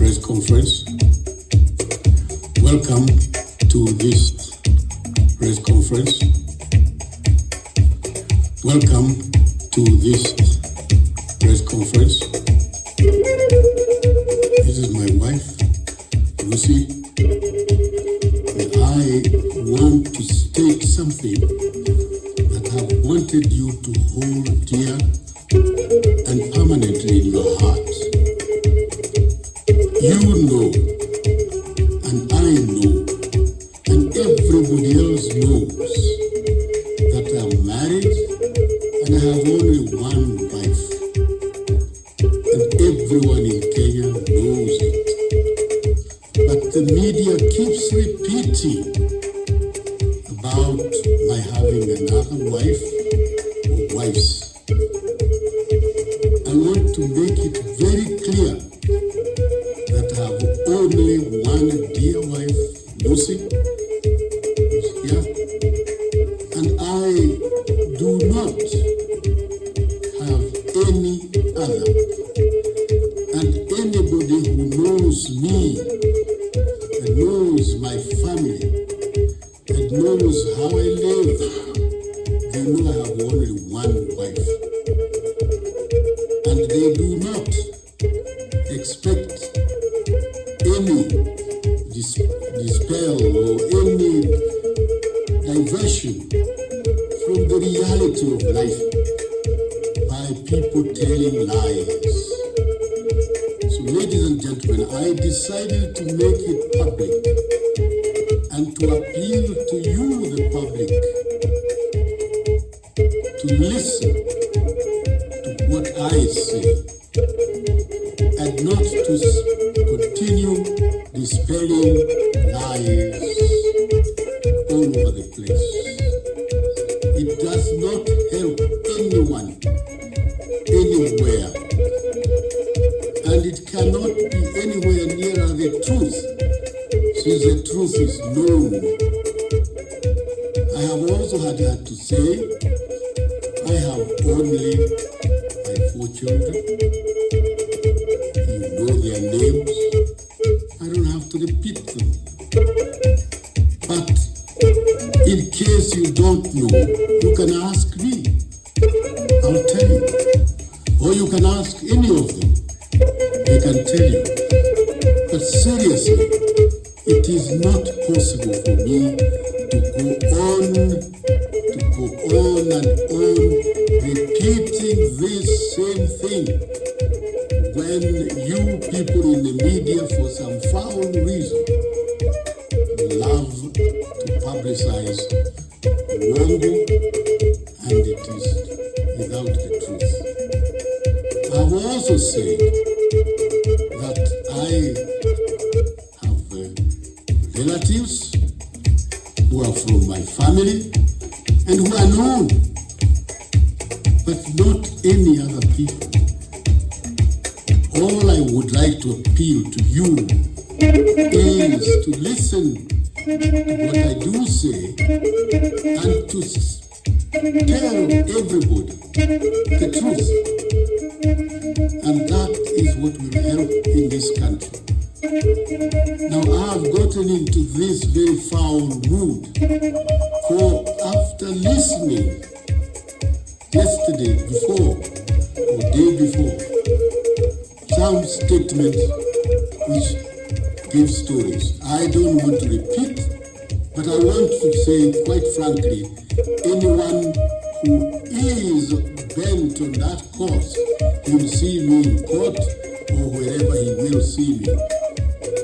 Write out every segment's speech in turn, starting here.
press conference. Welcome to this press conference. Welcome to this press conference. This is my wife, Lucy, and I want to state something that I've wanted you to hold dear and permanently in your heart. You know, and I know, and everybody else knows that I'm married and I have only one wife. And everyone in Kenya knows it. But the media keeps repeating about my having another wife or wives. I want to make it very clear that I have only one dear wife, Lucy, who's here, and I do not have any other. And anybody who knows me and knows my family and knows how I live, they know I have only one wife. And they do not expect any dispel or any diversion from the reality of life by people telling lies. So, ladies and gentlemen, I decided to make it public and to appeal to you, the public, to listen to what I say and not to continue dispelling lies all over the place. It does not help anyone, anywhere, and it cannot be anywhere nearer the truth, since the truth is known. I have also had to say, I have only my 4 children. You know their names. I don't have to repeat them. But in case you don't know, you can ask me. I'll tell you. Or you can ask any of them. They can tell you. But seriously, it is not possible for me to go on and on repeating this same thing when you people in the media, for some foul reason, love to publicize wrong, and it is without the truth. I've also said that I have relatives who are from my family and who are known, but not any other people. All I would like to appeal to you is to listen to what I do say and to tell everybody the truth. And that is what will help in this country. Now, I have gotten into this very foul mood, for after listening yesterday before or day before some statements which give stories, I don't want to repeat, but I want to say quite frankly, anyone who is bent on that course, he will see me in court or wherever he will see me,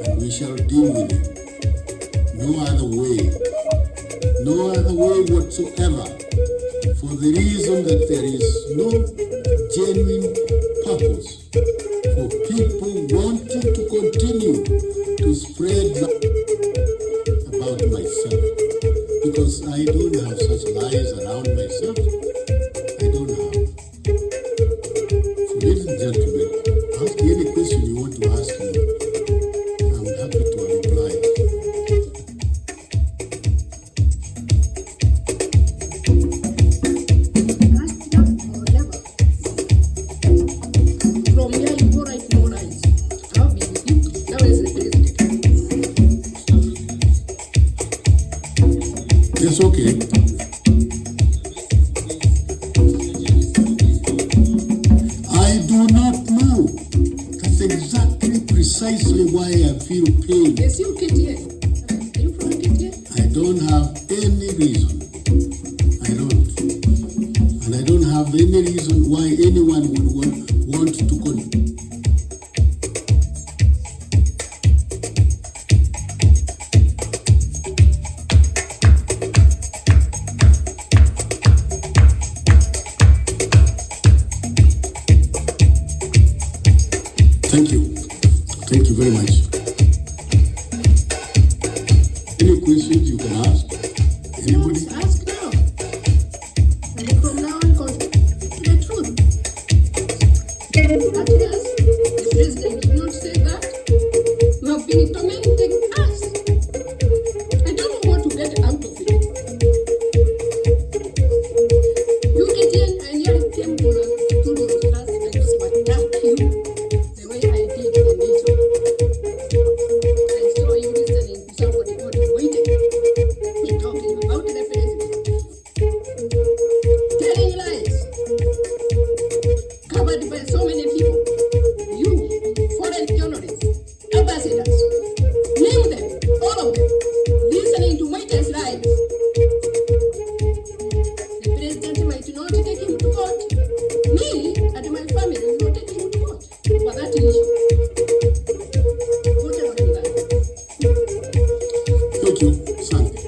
and we shall deal with him. No other way whatsoever, for the reason that there is no genuine purpose for people wanting to continue to spread about myself, because I don't have such lies around myself. I don't have. So, ladies and gentlemen, ask me any question you want to ask me. I'm happy to reply. From here, you go right to Mona. I'll be with you. Now That's okay. I do not know. That's exactly precisely why I feel pain. Yes, you KTN. Are you from KTN? I don't have any reason. I don't. And I don't have any reason why anyone would want to Thank you. Thank you very much. Any questions you can ask? Anybody? No, ask now. And from now on, go to the truth. At last, the president did not say that. You have been tormenting us. I don't know what to get out of it. You KTN, I nearly came to the studio last night to attack you. The way I did the meeting. I saw you listening to somebody who was waiting. You're talking about the president. Telling lies. Covered by so many people. You, foreign journalists, ambassadors. Name them, all of them. Listening to Moita's lies. The president might not take him to court. Me and my family will not take him to court for that issue. Whatever you like. Thank you. Thank you.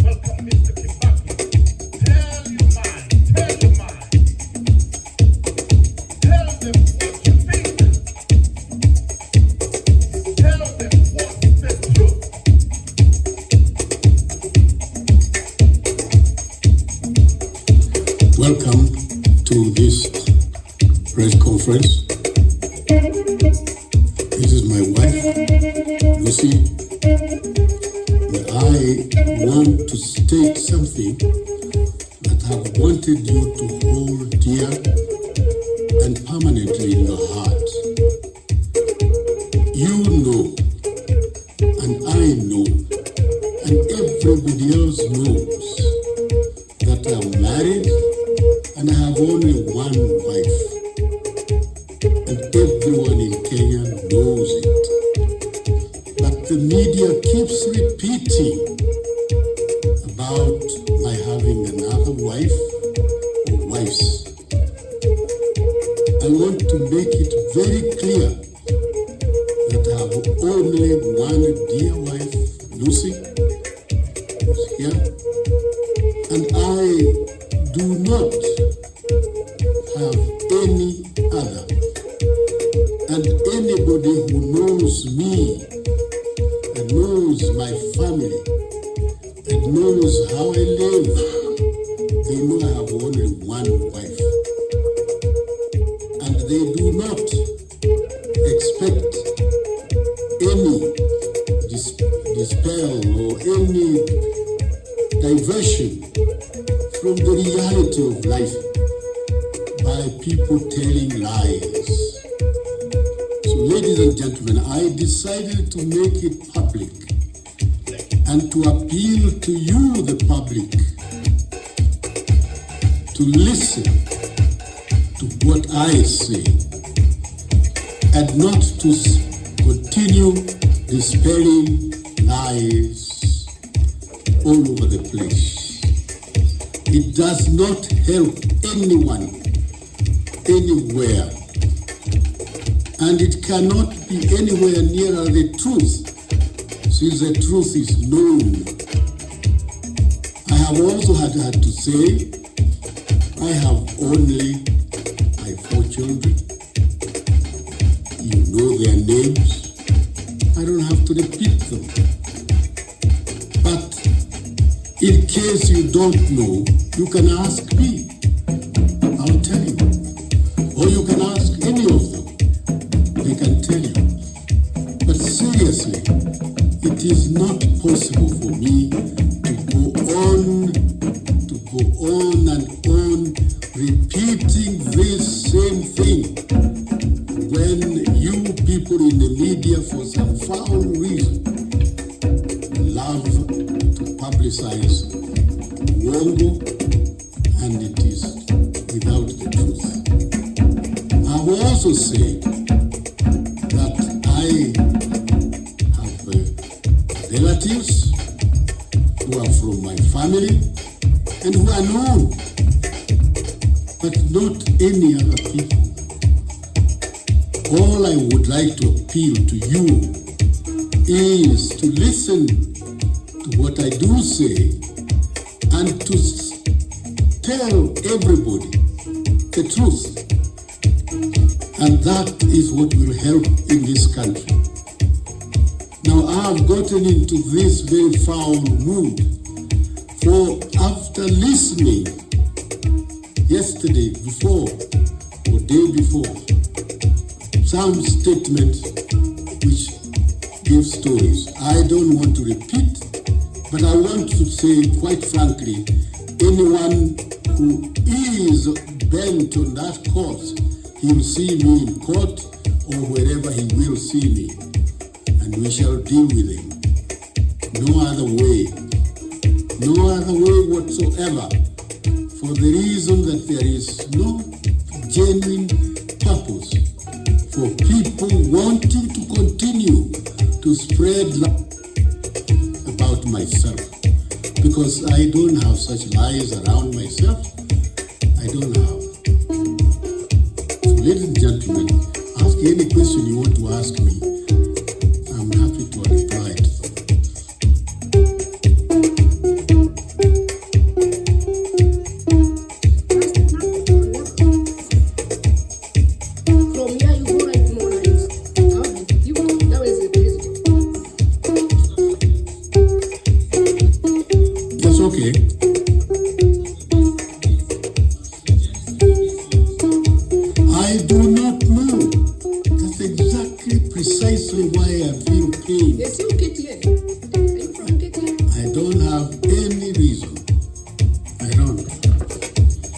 Welcome, Mr. Kibaki. Tell your mind. Tell your mind. Tell them what you think. Tell them what's the truth. Welcome to this press conference. This is my wife, Lucy. And I want to state something that I've wanted you to hold dear and permanently in your heart. You know, and I know, and everybody else knows that I'm married and I have only one wife. And everyone in Kenya knows it. But the media keeps repeating about my having another wife or wives. I want to make it very clear that I have only one dear wife, Lucy, who's here, and I do not have any other. And anybody who knows me and knows my family and knows how I live, they know I have only one wife. And they do not expect any dispel or any diversion from the reality of life by by people telling lies. So, ladies and gentlemen, I decided to make it public and to appeal to you, the public, to listen to what I say and not to continue dispelling lies all over the place. It does not help anyone, anywhere, and it cannot be anywhere nearer the truth, since the truth is known. I have also had to say, I have only my 4 children. You know their names. I don't have to repeat them. But in case you don't know, you can ask me. I'll tell you. Or you can ask any of them. They can tell you. But seriously, it is not possible for me to go on and on repeating this same thing when you people in the media, for some foul reason, love to publicize wongo, and it is without the truth. I've also said that I have relatives who are from my family and who are known, but not any other people. All I would like to appeal to you is to listen to what I do say and to tell everybody the truth. And that is what will help in this country. Now, I've gotten into this very foul mood, for after listening yesterday before or day before some statements which give stories, I don't want to repeat, but I want to say quite frankly, anyone who is bent on that course, he will see me in court or wherever he will see me, and we shall deal with him. No other way whatsoever, for the reason that there is no genuine purpose for people wanting to continue to spread lies about myself, because I don't have such lies around myself. I don't have. So, ladies and gentlemen, ask any question you want to ask me. I'm happy to reply to them. From here you go right more lines. You that was the president. That's okay. I do not know. That's exactly precisely why I feel pain. They still get here. Are you from KTN? I don't have any reason. I don't.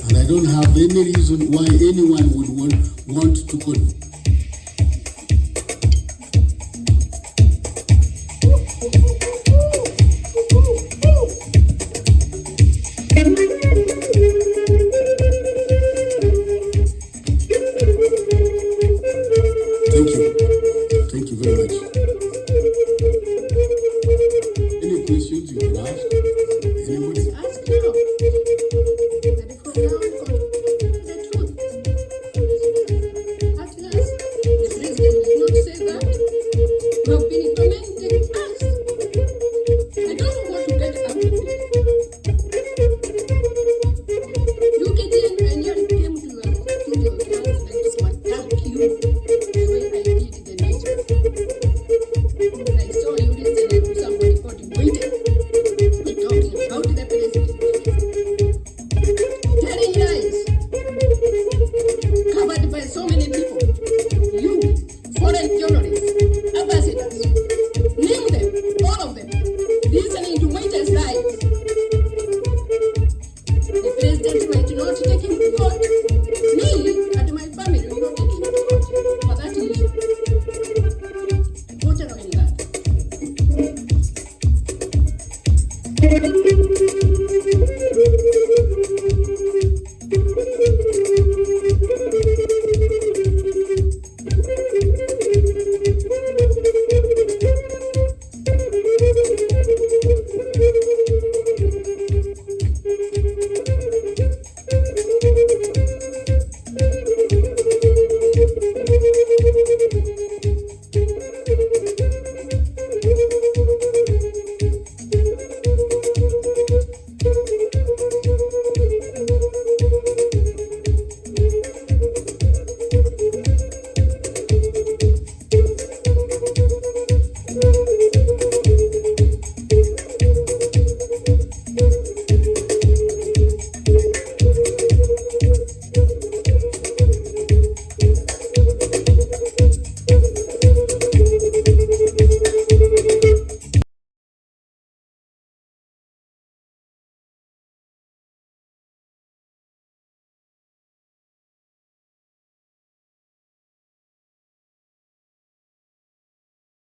And I don't have any reason why anyone would want to